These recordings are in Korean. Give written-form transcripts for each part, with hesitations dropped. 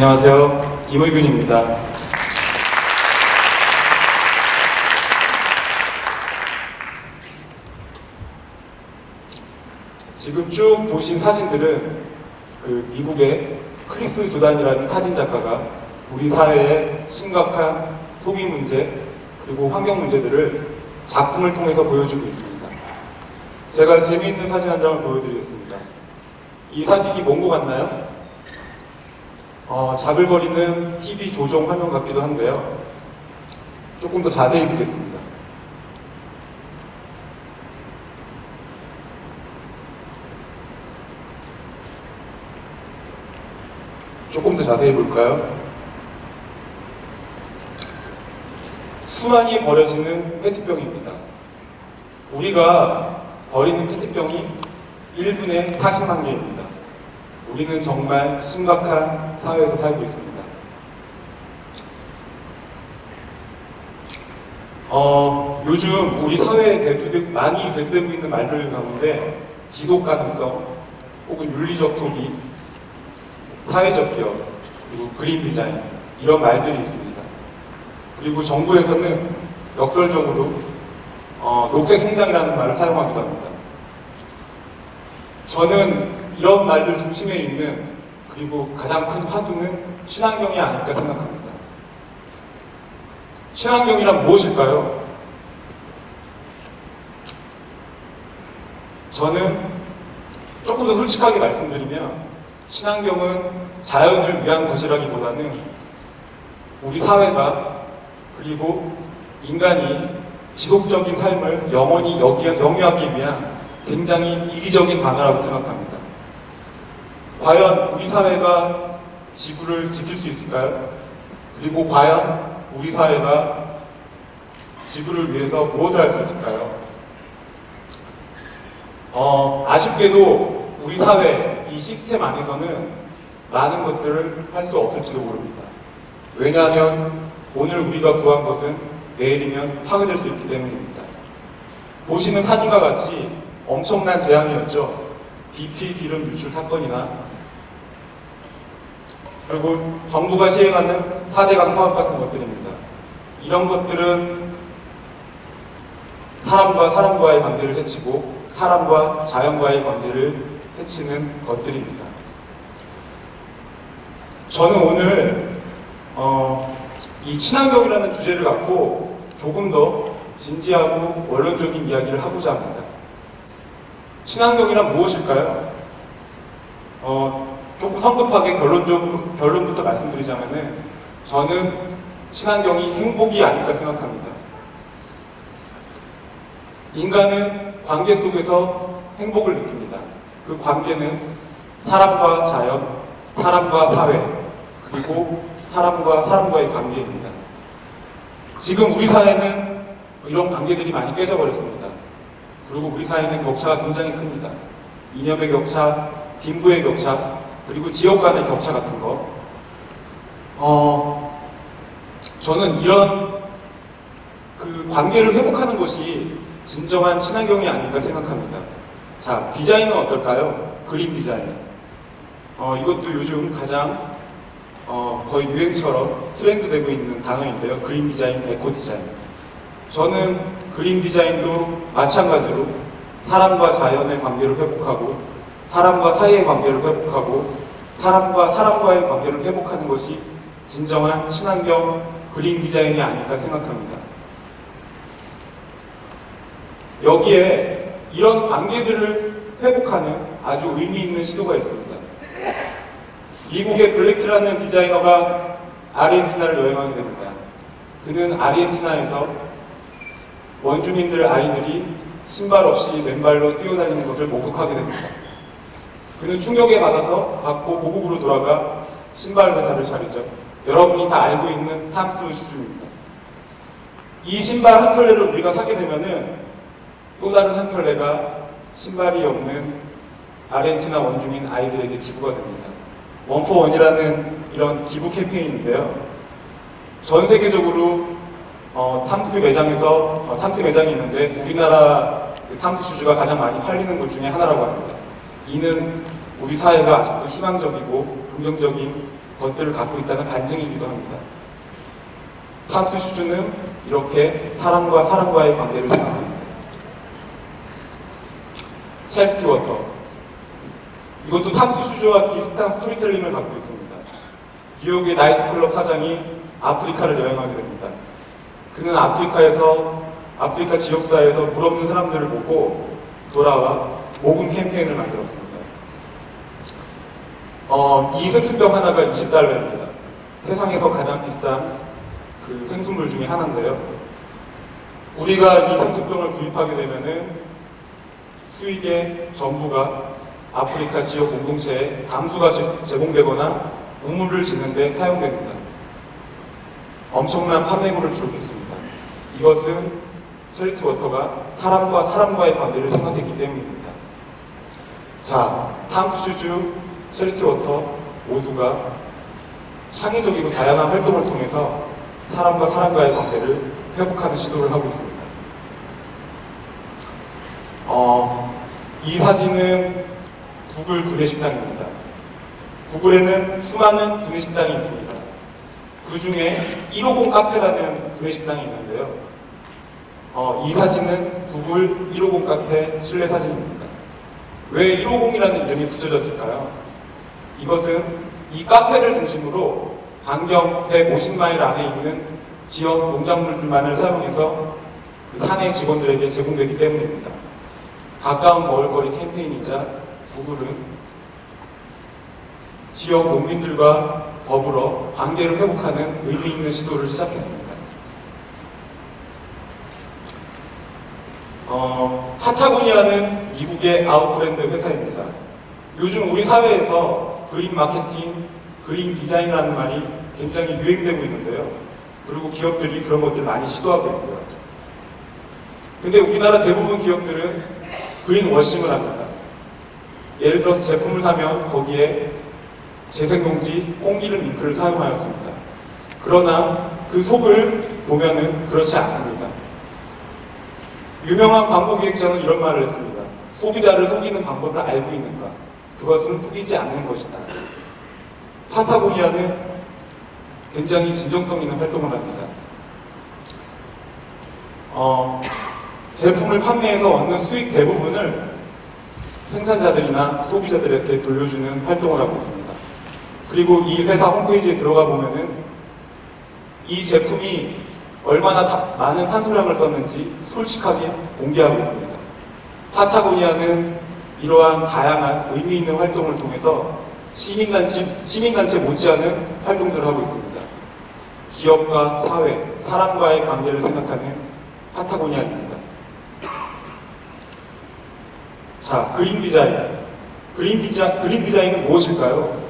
안녕하세요. 임의균입니다. 지금 쭉 보신 사진들은 미국의 크리스 조단이라는 사진작가가 우리 사회의 심각한 소비 문제 그리고 환경 문제들을 작품을 통해서 보여주고 있습니다. 제가 재미있는 사진 한 장을 보여드리겠습니다. 이 사진이 뭔 것 같나요? 자글거리는 TV 조종 화면 같기도 한데요. 조금 더 자세히 보겠습니다. 조금 더 자세히 볼까요? 수많이 버려지는 페트병입니다. 우리가 버리는 페트병이 1분에 40만 개입니다. 우리는 정말 심각한 사회에서 살고 있습니다. 요즘 우리 사회에 많이 되되고 있는 말들 가운데 지속가능성, 혹은 윤리적 소비, 사회적 기업, 그리고 그린 디자인 이런 말들이 있습니다. 그리고 정부에서는 역설적으로 녹색 성장이라는 말을 사용하기도 합니다. 저는 이런 말들 중심에 있는 그리고 가장 큰 화두는 친환경이 아닐까 생각합니다. 친환경이란 무엇일까요? 저는 조금 더 솔직하게 말씀드리면 친환경은 자연을 위한 것이라기보다는 우리 사회가 그리고 인간이 지속적인 삶을 영원히 영위하기 위한 굉장히 이기적인 단어라고 생각합니다. 과연 우리 사회가 지구를 지킬 수 있을까요? 그리고 과연 우리 사회가 지구를 위해서 무엇을 할 수 있을까요? 아쉽게도 우리 사회, 이 시스템 안에서는 많은 것들을 할 수 없을지도 모릅니다. 왜냐하면 오늘 우리가 구한 것은 내일이면 파괴될 수 있기 때문입니다. 보시는 사진과 같이 엄청난 재앙이었죠. BP 기름 유출 사건이나 그리고 정부가 시행하는 4대강 사업 같은 것들입니다. 이런 것들은 사람과 사람과의 관계를 해치고 사람과 자연과의 관계를 해치는 것들입니다. 저는 오늘 이 친환경이라는 주제를 갖고 조금 더 진지하고 원론적인 이야기를 하고자 합니다. 친환경이란 무엇일까요? 조금 성급하게 결론부터 말씀드리자면은 저는 친환경이 행복이 아닐까 생각합니다. 인간은 관계 속에서 행복을 느낍니다. 그 관계는 사람과 자연, 사람과 사회, 그리고 사람과 사람과의 관계입니다. 지금 우리 사회는 이런 관계들이 많이 깨져버렸습니다. 그리고 우리 사회는 격차가 굉장히 큽니다. 이념의 격차, 빈부의 격차, 그리고 지역 간의 격차 같은 거. 저는 이런 관계를 회복하는 것이 진정한 친환경이 아닐까 생각합니다. 자, 디자인은 어떨까요? 그린 디자인. 이것도 요즘 가장 거의 유행처럼 트렌드 되고 있는 단어인데요. 그린 디자인, 에코 디자인. 저는 그린 디자인도 마찬가지로 사람과 자연의 관계를 회복하고 사람과 사이의 관계를 회복하고 사람과 사람과의 관계를 회복하는 것이 진정한 친환경 그린 디자인이 아닐까 생각합니다. 여기에 이런 관계들을 회복하는 아주 의미 있는 시도가 있습니다. 미국의 블랙키라는 디자이너가 아르헨티나를 여행하게 됩니다. 그는 아르헨티나에서 원주민들 아이들이 신발 없이 맨발로 뛰어다니는 것을 목격하게 됩니다. 그는 충격에 받아서 받고 고국으로 돌아가 신발 회사를 차리죠. 여러분이 다 알고 있는 탐스 슈즈입니다. 이 신발 한 켤레를 우리가 사게 되면은 또 다른 한 켤레가 신발이 없는 아르헨티나 원주민 아이들에게 기부가 됩니다. 원포원이라는 이런 기부 캠페인인데요. 전 세계적으로 탐스 매장이 있는데 우리나라 탐스 슈즈가 가장 많이 팔리는 곳 중에 하나라고 합니다. 이는 우리 사회가 아직도 희망적이고 긍정적인 것들을 갖고 있다는 반증이기도 합니다. 탐스 슈즈는 이렇게 사람과 사람과의 관계를 생각합니다. 첼티 워터. 이것도 탐스 슈즈와 비슷한 스토리텔링을 갖고 있습니다. 뉴욕의 나이트클럽 사장이 아프리카를 여행하게 됩니다. 그는 아프리카 지역사회에서 물 없는 사람들을 보고 돌아와 모금 캠페인을 만들었습니다. 이 생수병 하나가 $20입니다. 세상에서 가장 비싼 그 생수물 중에 하나인데요. 우리가 이 생수병을 구입하게 되면은 수익의 전부가 아프리카 지역 공동체에 담수가 제공되거나 우물을 짓는 데 사용됩니다. 엄청난 판매고를 기록했습니다. 이것은 첼티 워터가 사람과 사람과의 관계를 생각했기 때문입니다. 자, 탐스 슈즈, 첼티 워터 모두가 창의적이고 다양한 활동을 통해서 사람과 사람과의 관계를 회복하는 시도를 하고 있습니다. 이 사진은 구글 구내식당입니다. 구글에는 수많은 구내식당이 있습니다. 그 중에 150 카페라는 구내식당이 있는데요. 이 사진은 구글 150 카페 실내 사진입니다. 왜 150이라는 이름이 붙여졌을까요? 이것은 이 카페를 중심으로 반경 150마일 안에 있는 지역 농작물들만을 사용해서 그 사내 직원들에게 제공되기 때문입니다. 가까운 먹을거리 캠페인이자 구글은 지역 농민들과 더불어 관계를 회복하는 의미 있는 시도를 시작했습니다. 파타고니아는 미국의 아웃브랜드 회사입니다. 요즘 우리 사회에서 그린 마케팅, 그린 디자인이라는 말이 굉장히 유행되고 있는데요. 그리고 기업들이 그런 것들을 많이 시도하고 있고요. 근데 우리나라 대부분 기업들은 그린 워싱을 합니다. 예를 들어서 제품을 사면 거기에 재생용지, 콩기름 잉크를 사용하였습니다. 그러나 그 속을 보면은 그렇지 않습니다. 유명한 광고 기획자는 이런 말을 했습니다. 소비자를 속이는 방법을 알고 있는가? 그것은 속이지 않는 것이다. 파타고니아는 굉장히 진정성 있는 활동을 합니다. 제품을 판매해서 얻는 수익 대부분을 생산자들이나 소비자들에게 돌려주는 활동을 하고 있습니다. 그리고 이 회사 홈페이지에 들어가 보면은 이 제품이 얼마나 많은 탄소량을 썼는지 솔직하게 공개하고 있습니다. 파타고니아는 이러한 다양한 의미 있는 활동을 통해서 시민단체 못지않은 활동들을 하고 있습니다. 기업과 사회, 사람과의 관계를 생각하는 파타고니아입니다. 자, 그린 디자인. 그린 디자인은 무엇일까요?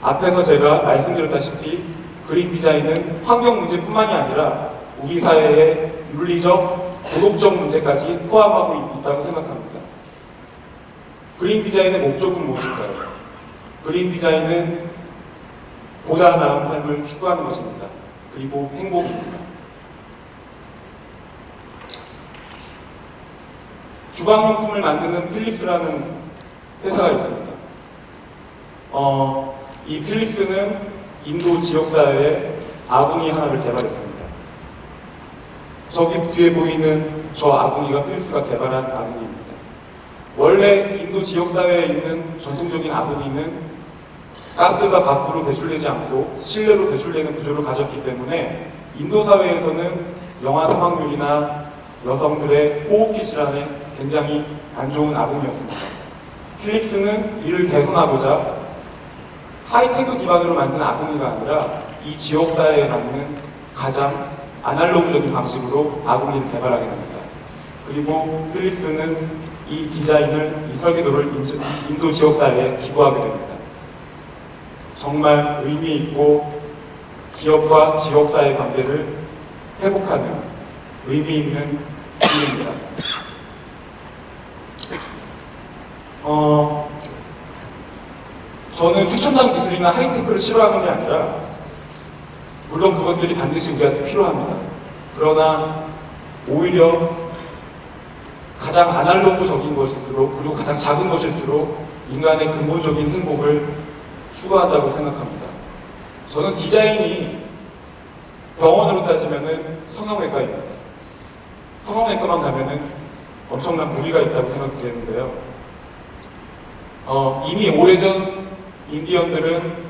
앞에서 제가 말씀드렸다시피 그린 디자인은 환경 문제뿐만이 아니라 우리 사회의 윤리적, 도덕적 문제까지 포함하고 있다고 생각합니다. 그린 디자인의 목적은 무엇일까요? 그린 디자인은 보다 나은 삶을 추구하는 것입니다. 그리고 행복입니다. 주방용품을 만드는 필립스라는 회사가 있습니다. 이 필립스는 인도 지역사회에 아궁이 하나를 개발했습니다. 저기 뒤에 보이는 저 아궁이가 필립스가 개발한 아궁이입니다. 원래 인도 지역사회에 있는 전통적인 아궁이는 가스가 밖으로 배출되지 않고 실내로 배출되는 구조를 가졌기 때문에 인도 사회에서는 영아 사망률이나 여성들의 호흡기 질환에 굉장히 안 좋은 아궁이였습니다. 필립스는 이를 개선하고자 하이테크 기반으로 만든 아궁이가 아니라 이 지역사회에 맞는 가장 아날로그적인 방식으로 아궁이를 개발하게 됩니다. 그리고 필립스는 이 디자인을, 이 설계도를 인도 지역사회에 기부하게 됩니다. 정말 의미 있고 기업과 지역사회 관계를 회복하는 의미 있는 일입니다. 저는 최첨단 기술이나 하이테크를 싫어하는 게 아니라 물론 그것들이 반드시 우리한테 필요합니다. 그러나 오히려 가장 아날로그적인 것일수록 그리고 가장 작은 것일수록 인간의 근본적인 행복을 추구한다고 생각합니다. 저는 디자인이 병원으로 따지면은 성형외과입니다. 성형외과만 가면은 엄청난 무리가 있다고 생각되는데요. 이미 오래전 인디언들은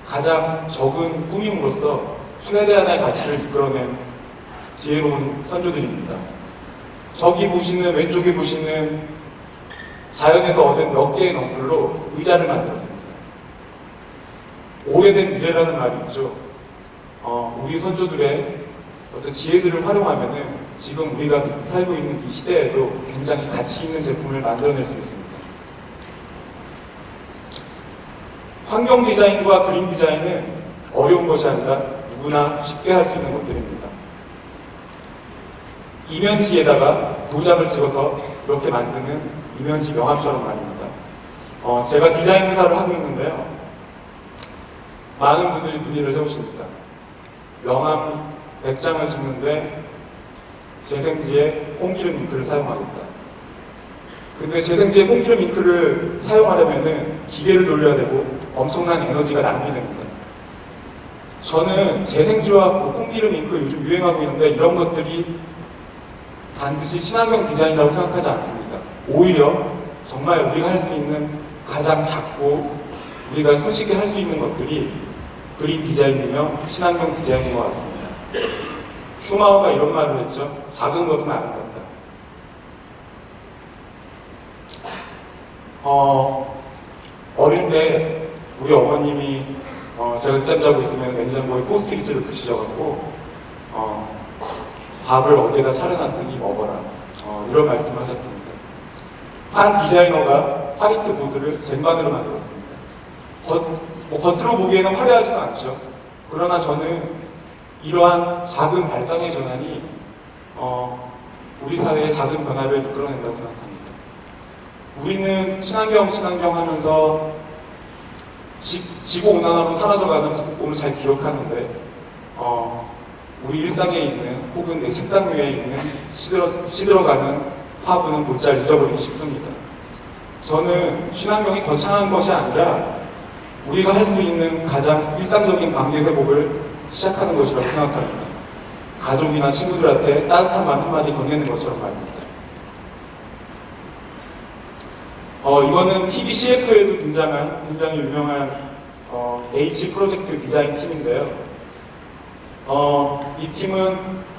가장 적은 꾸밈으로써 최대한의 가치를 이끌어낸 지혜로운 선조들입니다. 저기 보시는, 왼쪽에 보시는 자연에서 얻은 몇 개의 넝쿨로 의자를 만들었습니다. 오래된 미래라는 말이 있죠. 우리 선조들의 어떤 지혜들을 활용하면은 지금 우리가 살고 있는 이 시대에도 굉장히 가치 있는 제품을 만들어낼 수 있습니다. 환경 디자인과 그린 디자인은 어려운 것이 아니라 누구나 쉽게 할 수 있는 것들입니다. 이면지에다가 도장을 찍어서 이렇게 만드는 이면지 명함처럼 말입니다. 제가 디자인 회사를 하고 있는데요. 많은 분들이 문의를 해오십니다. 명함 100장을 찍는데 재생지에 콩기름 잉크를 사용하겠다. 근데 재생지에 콩기름 잉크를 사용하려면 기계를 돌려야 되고 엄청난 에너지가 낭비됩니다. 저는 재생지와 콩기름 잉크 요즘 유행하고 있는데 이런 것들이 반드시 친환경 디자인이라고 생각하지 않습니다. 오히려 정말 우리가 할 수 있는 가장 작고 우리가 손쉽게 할 수 있는 것들이 그린 디자인이며 친환경 디자인인 것 같습니다. 슈마허가 이런 말을 했죠. 작은 것은 아름답다. 어릴 때 우리 어머님이 제가 늦잠 자고 있으면 냉장고에 포스트잇을 붙이셔갖고 밥을 어디에다 차려놨으니 먹어라. 이런 말씀을 하셨습니다. 한 디자이너가 화이트보드를 쟁반으로 만들었습니다. 겉으로 보기에는 화려하지도 않죠. 그러나 저는 이러한 작은 발상의 전환이 우리 사회의 작은 변화를 이끌어낸다고 생각합니다. 우리는 친환경 하면서 지구온난화로 사라져가는 북극곰을 잘 기억하는데 우리 일상에 있는 혹은 내 책상 위에 있는 시들어가는 화분은 곧잘 잊어버리기 쉽습니다. 저는 친환경이 거창한 것이 아니라 우리가 할 수 있는 가장 일상적인 관계 회복을 시작하는 것이라고 생각합니다. 가족이나 친구들한테 따뜻한 말 한마디 건네는 것처럼 말입니다. 이거는 TV CF에도 등장한 굉장히 유명한 H 프로젝트 디자인 팀인데요.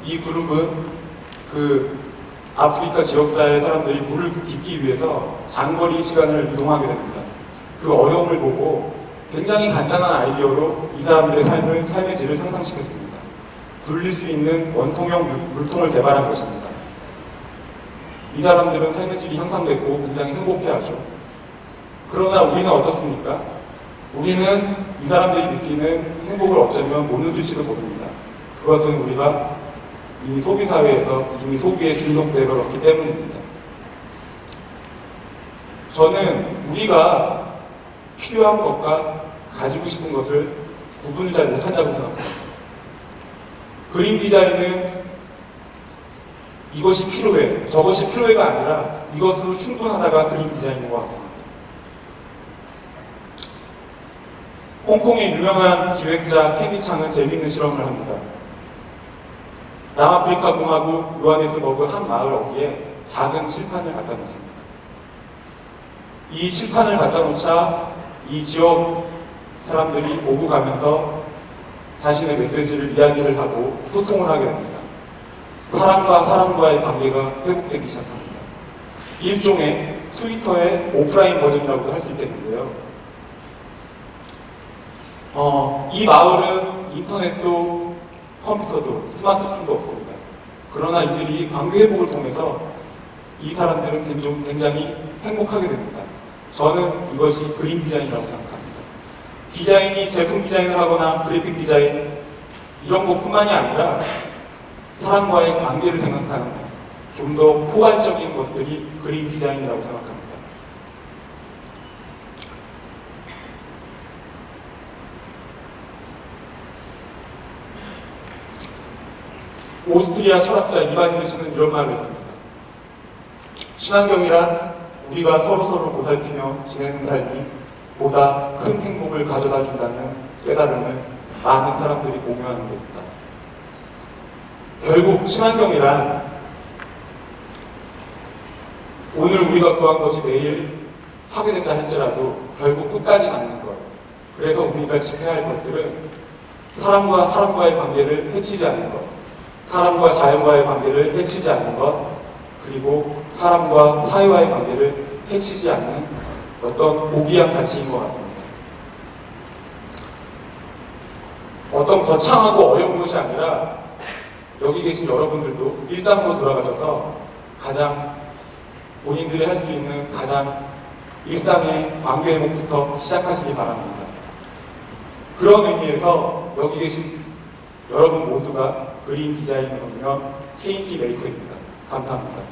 이 그룹은 그 아프리카 지역사회 사람들이 물을 빚기 위해서 장거리 시간을 이동하게 됩니다. 그 어려움을 보고 굉장히 간단한 아이디어로 이 사람들의 삶의 질을 향상시켰습니다. 굴릴 수 있는 원통형 물통을 개발한 것입니다. 이 사람들은 삶의 질이 향상됐고 굉장히 행복해하죠. 그러나 우리는 어떻습니까? 우리는 이 사람들이 느끼는 행복을 어쩌면 못 느낄지도 모릅니다. 그것은 우리가 이 소비사회에서 이미 소비에 중독돼 버렸기 때문입니다. 저는 우리가 필요한 것과 가지고 싶은 것을 구분을 잘 못한다고 생각합니다. 그린 디자인은 이것이 필요해, 저것이 필요해가 아니라 이것으로 충분하다가 그린 디자인인 것 같습니다. 홍콩의 유명한 기획자 캔디 창은 재미있는 실험을 합니다. 남아프리카 공화국 요하네스버그 한 마을 어귀에 작은 칠판을 갖다 놓습니다. 이 칠판을 갖다 놓자 이 지역 사람들이 오고 가면서 자신의 메시지를 이야기를 하고 소통을 하게 됩니다. 사람과 사람과의 관계가 회복되기 시작합니다. 일종의 트위터의 오프라인 버전이라고도 할 수 있겠는데요. 이 마을은 인터넷도 컴퓨터도 스마트폰도 없습니다. 그러나 이들이 관계 회복을 통해서 이 사람들은 굉장히 행복하게 됩니다. 저는 이것이 그린 디자인이라고 생각합니다. 디자인이 제품 디자인을 하거나 그래픽 디자인 이런 것뿐만이 아니라 사람과의 관계를 생각하는 좀 더 포괄적인 것들이 그린 디자인이라고 생각합니다. 오스트리아 철학자 이반 일치는 이런 말을 했습니다. 친환경이란 우리가 서로서로 보살피며 지내는 삶이 보다 큰 행복을 가져다 준다는 깨달음을 많은 사람들이 공유하는 겁니다. 결국 친환경이란 오늘 우리가 구한 것이 내일 하게 된다 할지라도 결국 끝까지 남는 것. 그래서 우리가 지켜야 할 것들은 사람과 사람과의 관계를 해치지 않는 것, 사람과 자연과의 관계를 해치지 않는 것, 그리고 사람과 사회와의 관계를 해치지 않는 어떤 고귀한 가치인 것 같습니다. 어떤 거창하고 어려운 것이 아니라 여기 계신 여러분들도 일상으로 돌아가셔서 가장 본인들이 할 수 있는 가장 일상의 관계 회복부터 시작하시기 바랍니다. 그런 의미에서 여기 계신 여러분 모두가 그린 디자이너이며 체인지 메이커입니다. 감사합니다.